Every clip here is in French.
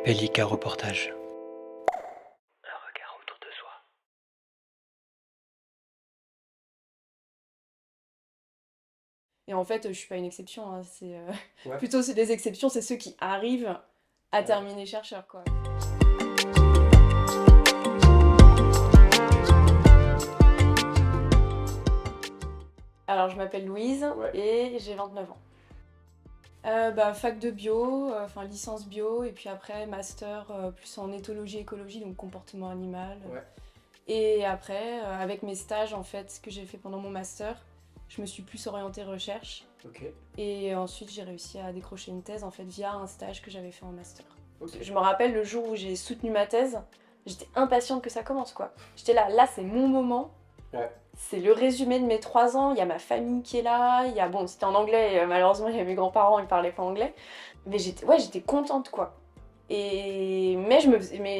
Pellica Reportage. Un regard autour de soi. Et en fait, je suis pas une exception, hein, Ouais. plutôt c'est des exceptions, c'est ceux qui arrivent à terminer chercheur, quoi. Alors, je m'appelle Louise Ouais. et j'ai 29 ans. Fac de bio, enfin licence bio, et puis après master plus en éthologie, écologie, donc comportement animal. Ouais. Et après, avec mes stages en fait que j'ai fait pendant mon master, je me suis plus orientée recherche. Ok. Et ensuite, j'ai réussi à décrocher une thèse en fait via un stage que j'avais fait en master. Ok. Je me rappelle le jour où j'ai soutenu ma thèse, j'étais impatiente que ça commence quoi. J'étais là c'est mon moment. Ouais. C'est le résumé de mes 3 ans, il y a ma famille qui est là, bon c'était en anglais, malheureusement il y a mes grands-parents, ils parlaient pas anglais. Mais j'étais contente quoi. Mais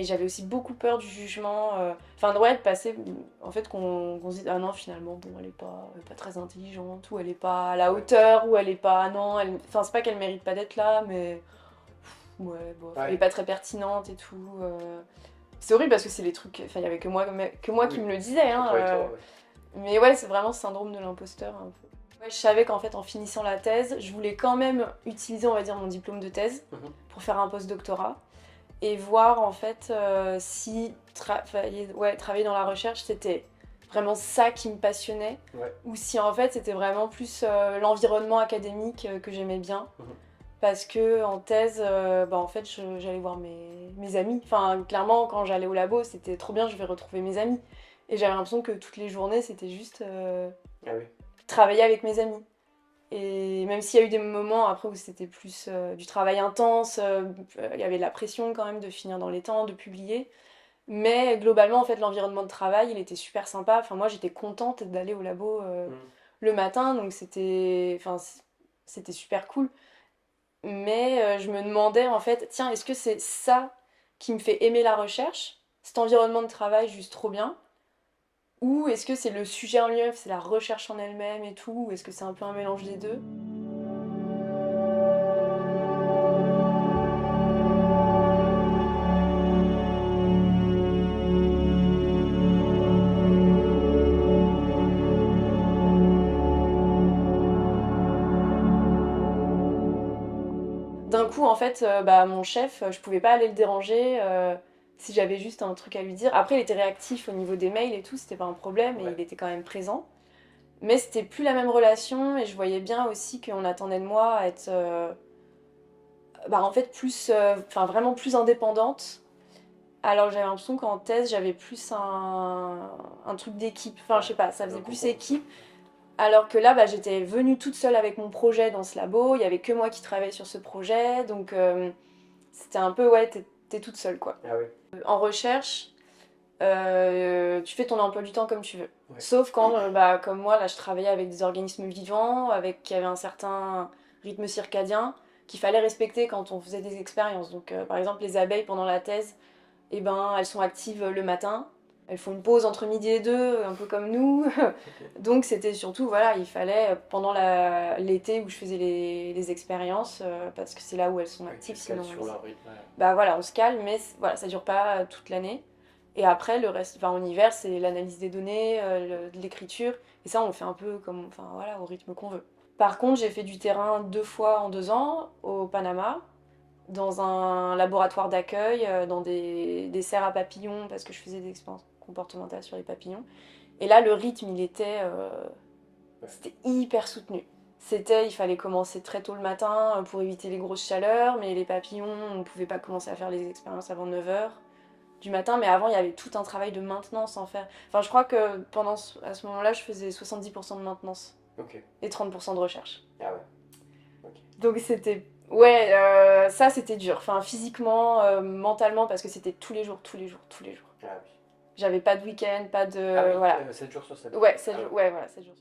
j'avais aussi beaucoup peur du jugement, de passer, en fait qu'on se dise ah non finalement bon elle est pas très intelligente, ou elle est pas à la hauteur, ou elle est pas, non, enfin c'est pas qu'elle mérite pas d'être là, mais ouais bon, elle est pas très pertinente et tout. C'est horrible parce que c'est les trucs, enfin il y avait que moi qui me le disais, hein. Toi et toi, ouais. Mais ouais, c'est vraiment ce syndrome de l'imposteur un peu. Ouais, je savais qu'en fait, en finissant la thèse, je voulais quand même utiliser, on va dire, mon diplôme de thèse pour faire un post-doctorat et voir en fait si travailler dans la recherche, c'était vraiment ça qui me passionnait, Ouais. ou si en fait c'était vraiment plus l'environnement académique que j'aimais bien. Parce que en thèse, en fait, j'allais voir mes amis. Enfin, clairement, quand j'allais au labo, c'était trop bien, je vais retrouver mes amis. Et j'avais l'impression que toutes les journées, c'était juste Ah oui. travailler avec mes amis. Et même s'il y a eu des moments après où c'était plus du travail intense, il y avait de la pression quand même de finir dans les temps, de publier. Mais globalement, en fait, l'environnement de travail, il était super sympa. Enfin, moi, j'étais contente d'aller au labo le matin, donc c'était super cool. Mais je me demandais en fait, tiens, est-ce que c'est ça qui me fait aimer la recherche, cet environnement de travail juste trop bien, ou est-ce que c'est le sujet en lui-même, c'est la recherche en elle-même et tout, ou est-ce que c'est un peu un mélange des deux? D'un coup, en fait, mon chef, je pouvais pas aller le déranger si j'avais juste un truc à lui dire. Après, il était réactif au niveau des mails et tout, c'était pas un problème, et Ouais. il était quand même présent. Mais c'était plus la même relation, et je voyais bien aussi qu'on attendait de moi à être en fait vraiment plus indépendante. Alors j'avais l'impression qu'en thèse j'avais plus un truc d'équipe, enfin je sais pas, ça faisait plus équipe. Alors que là j'étais venue toute seule avec mon projet dans ce labo, il y avait que moi qui travaillais sur ce projet, donc c'était un peu ouais, t'es toute seule quoi. Ah oui. En recherche, tu fais ton emploi du temps comme tu veux. Ouais. Sauf quand, comme moi, là, je travaillais avec des organismes vivants, qui avaient un certain rythme circadien, qu'il fallait respecter quand on faisait des expériences. Donc, par exemple, les abeilles, pendant la thèse, elles sont actives le matin. Elles font une pause entre midi et 2, un peu comme nous. Donc, c'était surtout, voilà, il fallait, pendant l'été où je faisais les expériences, parce que c'est là où elles sont actives, sinon... sur leur rythme. Voilà, on se calme, mais voilà, ça dure pas toute l'année. Et après, le reste, en hiver, c'est l'analyse des données, de l'écriture. Et ça, on le fait un peu comme, voilà, au rythme qu'on veut. Par contre, j'ai fait du terrain 2 fois en 2 ans, au Panama, dans un laboratoire d'accueil, dans des serres à papillons, parce que je faisais des expériences comportementales sur les papillons. Et là, le rythme, c'était hyper soutenu. Il fallait commencer très tôt le matin pour éviter les grosses chaleurs, mais les papillons, on ne pouvait pas commencer à faire les expériences avant 9 h du matin, mais avant il y avait tout un travail de maintenance à faire. Enfin, je crois que à ce moment-là, je faisais 70% de maintenance et 30% de recherche. Ah ouais. Okay. Donc c'était... Ouais, ça c'était dur. Enfin, physiquement, mentalement, parce que c'était tous les jours. Ah oui. J'avais pas de week-end, pas de... Ah oui, voilà. 7 jours sur 7. Ouais, 7 jours, ouais, voilà, 7 jours.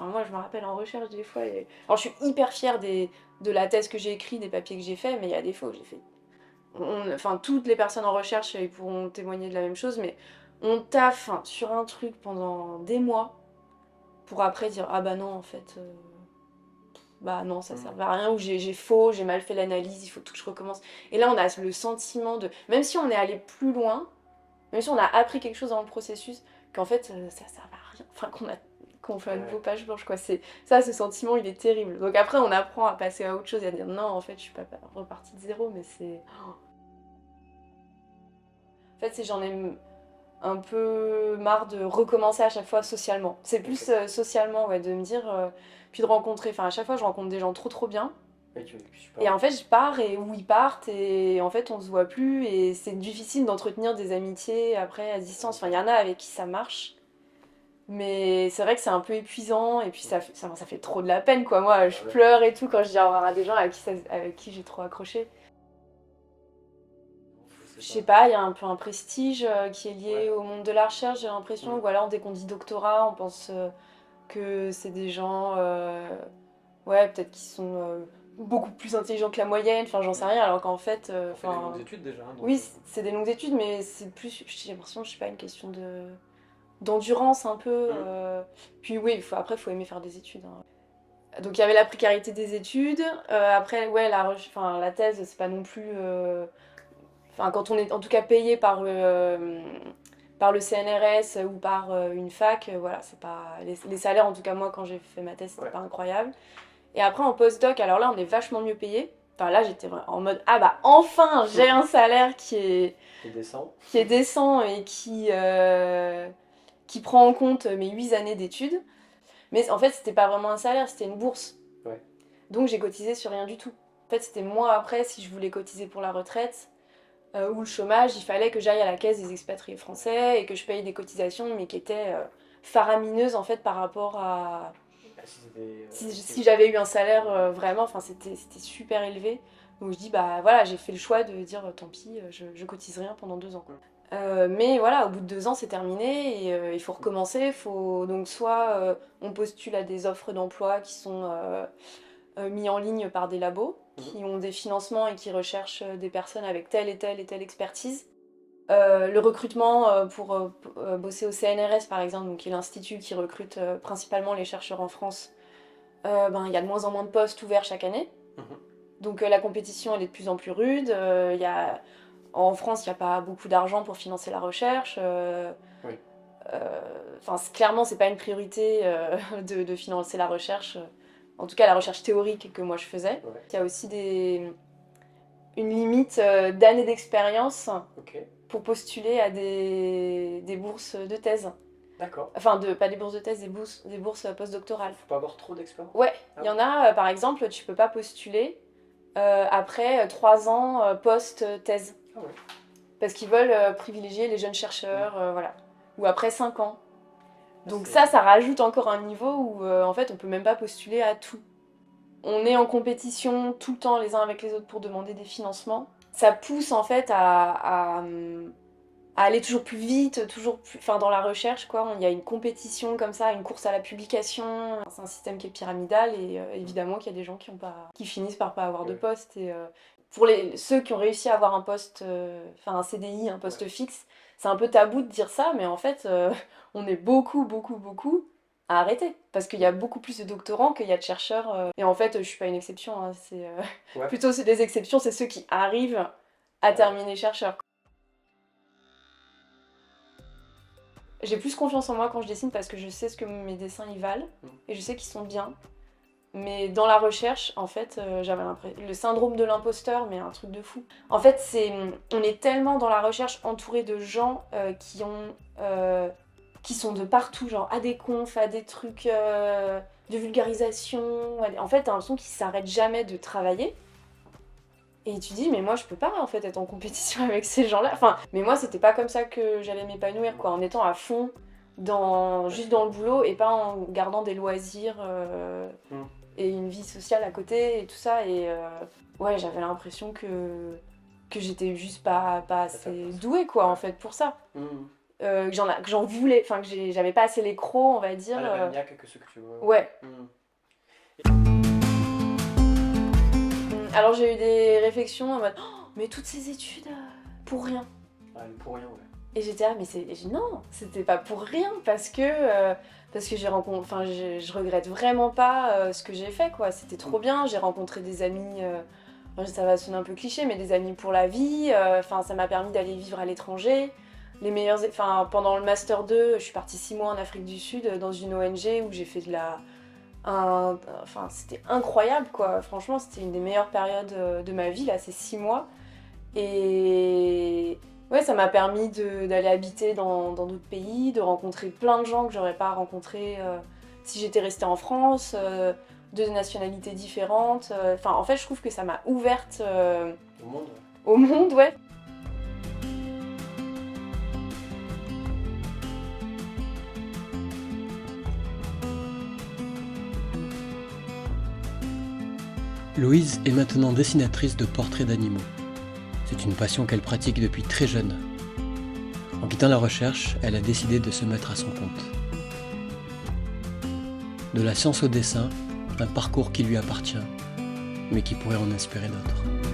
Moi, je me rappelle en recherche des fois. Alors, je suis hyper fière de la thèse que j'ai écrite, des papiers que j'ai faits, mais il y a des fois où j'ai fait. Toutes les personnes en recherche, ils pourront témoigner de la même chose, mais on taffe sur un truc pendant des mois pour après dire ah bah non, en fait, bah non, ça servait à rien, ou j'ai faux, j'ai mal fait l'analyse, il faut tout que je recommence. Et là, on a le sentiment de, même si on est allé plus loin, même si on a appris quelque chose dans le processus, qu'en fait, ça sert à rien, enfin qu'on fait une page blanche, quoi. C'est ça, ce sentiment, il est terrible. Donc après, on apprend à passer à autre chose et à dire non, en fait, je suis pas repartie de zéro, mais c'est... En fait, c'est j'en ai un peu marre de recommencer à chaque fois socialement. C'est plus socialement, ouais, de me dire... puis de rencontrer, enfin à chaque fois, je rencontre des gens trop bien. Et en fait, je pars ou ils partent et en fait, on se voit plus et c'est difficile d'entretenir des amitiés après à distance. Enfin, il y en a avec qui ça marche, mais c'est vrai que c'est un peu épuisant et puis ça fait trop de la peine, quoi. Moi, je pleure et tout quand je dis au revoir à des gens avec qui j'ai trop accroché. Je sais pas, il y a un peu un prestige qui est lié au monde de la recherche, j'ai l'impression. Ou alors, dès qu'on dit doctorat, on pense que c'est des gens, peut-être qui sont... beaucoup plus intelligent que la moyenne, enfin j'en sais rien, alors qu'en fait... On fait des longues études déjà. Donc... Oui, c'est des longues études, mais c'est plus, j'ai l'impression, je sais pas, une question d'endurance un peu. Puis oui, après, il faut aimer faire des études. Hein. Donc il y avait la précarité des études, après, ouais, la thèse, c'est pas non plus... Enfin, quand on est en tout cas payé par le CNRS ou par une fac, voilà, c'est pas... Les salaires, en tout cas moi, quand j'ai fait ma thèse, c'était pas incroyable. Et après en postdoc, alors là on est vachement mieux payé. Enfin là j'étais en mode ah bah enfin j'ai un salaire qui est décent et qui prend en compte mes 8 années d'études. Mais en fait c'était pas vraiment un salaire, c'était une bourse. Ouais. Donc j'ai cotisé sur rien du tout. En fait c'était moi après si je voulais cotiser pour la retraite ou le chômage, il fallait que j'aille à la caisse des expatriés français et que je paye des cotisations mais qui étaient faramineuses en fait par rapport à... Si j'avais eu un salaire vraiment, enfin c'était super élevé. Donc je dis bah voilà, j'ai fait le choix de dire tant pis, je cotise rien pendant 2 ans. Mais voilà, au bout de 2 ans c'est terminé et il faut recommencer. Donc soit on postule à des offres d'emploi qui sont mis en ligne par des labos qui ont des financements et qui recherchent des personnes avec telle et telle expertise. Le recrutement pour bosser au CNRS par exemple, donc qui est l'institut qui recrute principalement les chercheurs en France, y a de moins en moins de postes ouverts chaque année. Donc la compétition elle est de plus en plus rude. En France il n'y a pas beaucoup d'argent pour financer la recherche. Clairement c'est pas une priorité de financer la recherche. En tout cas la recherche théorique que moi je faisais. Il y a aussi une limite d'années d'expérience. Pour postuler à des bourses de thèse. D'accord. Enfin, pas des bourses de thèse, des bourses postdoctorales. Faut pas avoir trop d'expérience. Ouais, il y en a, par exemple, tu peux pas postuler après 3 ans post-thèse. Ah ouais. Parce qu'ils veulent privilégier les jeunes chercheurs, voilà. Ou après 5 ans. Donc ça rajoute encore un niveau où, en fait, on peut même pas postuler à tout. On est en compétition tout le temps les uns avec les autres pour demander des financements. Ça pousse en fait à aller toujours plus vite, dans la recherche, quoi. Il y a une compétition comme ça, une course à la publication. C'est un système qui est pyramidal et évidemment qu'il y a des gens qui finissent par pas avoir de poste. Et pour ceux qui ont réussi à avoir un poste, un CDI, un poste fixe, c'est un peu tabou de dire ça, mais en fait, on est beaucoup à arrêter. Parce qu'il y a beaucoup plus de doctorants qu'il y a de chercheurs. Et en fait, je suis pas une exception. Hein, plutôt, les exceptions, c'est ceux qui arrivent à terminer chercheur. J'ai plus confiance en moi quand je dessine parce que je sais ce que mes dessins ils valent. Et je sais qu'ils sont bien. Mais dans la recherche, en fait, j'avais le syndrome de l'imposteur, mais un truc de fou. En fait, on est tellement dans la recherche entouré de gens qui sont de partout, genre à des confs, à des trucs de vulgarisation. En fait, t'as l'impression qu'ils s'arrêtent jamais de travailler. Et tu dis, mais moi je peux pas en fait être en compétition avec ces gens-là. Mais moi c'était pas comme ça que j'allais m'épanouir, quoi, en étant à fond juste dans le boulot et pas en gardant des loisirs et une vie sociale à côté et tout ça. Et j'avais l'impression que j'étais juste pas assez douée, quoi, en fait, pour ça. Que j'en voulais, que j'avais pas assez les crocs, on va dire. La maniaque que ce que tu veux. Ouais. Alors j'ai eu des réflexions en mode mais toutes ces études pour rien. Pour rien, ouais. Et j'étais là, mais non, c'était pas pour rien, parce que je regrette vraiment pas ce que j'ai fait, quoi. C'était trop bien, j'ai rencontré des amis, ça va sonner un peu cliché, mais des amis pour la vie, ça m'a permis d'aller vivre à l'étranger. Pendant le Master 2, je suis partie 6 mois en Afrique du Sud dans une ONG où j'ai fait c'était incroyable, quoi. Franchement, c'était une des meilleures périodes de ma vie, là, ces 6 mois. Et ouais, ça m'a permis d'aller habiter dans d'autres pays, de rencontrer plein de gens que j'aurais pas rencontrés si j'étais restée en France, de nationalités différentes. En fait, je trouve que ça m'a ouverte Au monde. au monde, ouais. Louise est maintenant dessinatrice de portraits d'animaux. C'est une passion qu'elle pratique depuis très jeune. En quittant la recherche, elle a décidé de se mettre à son compte. De la science au dessin, un parcours qui lui appartient, mais qui pourrait en inspirer d'autres.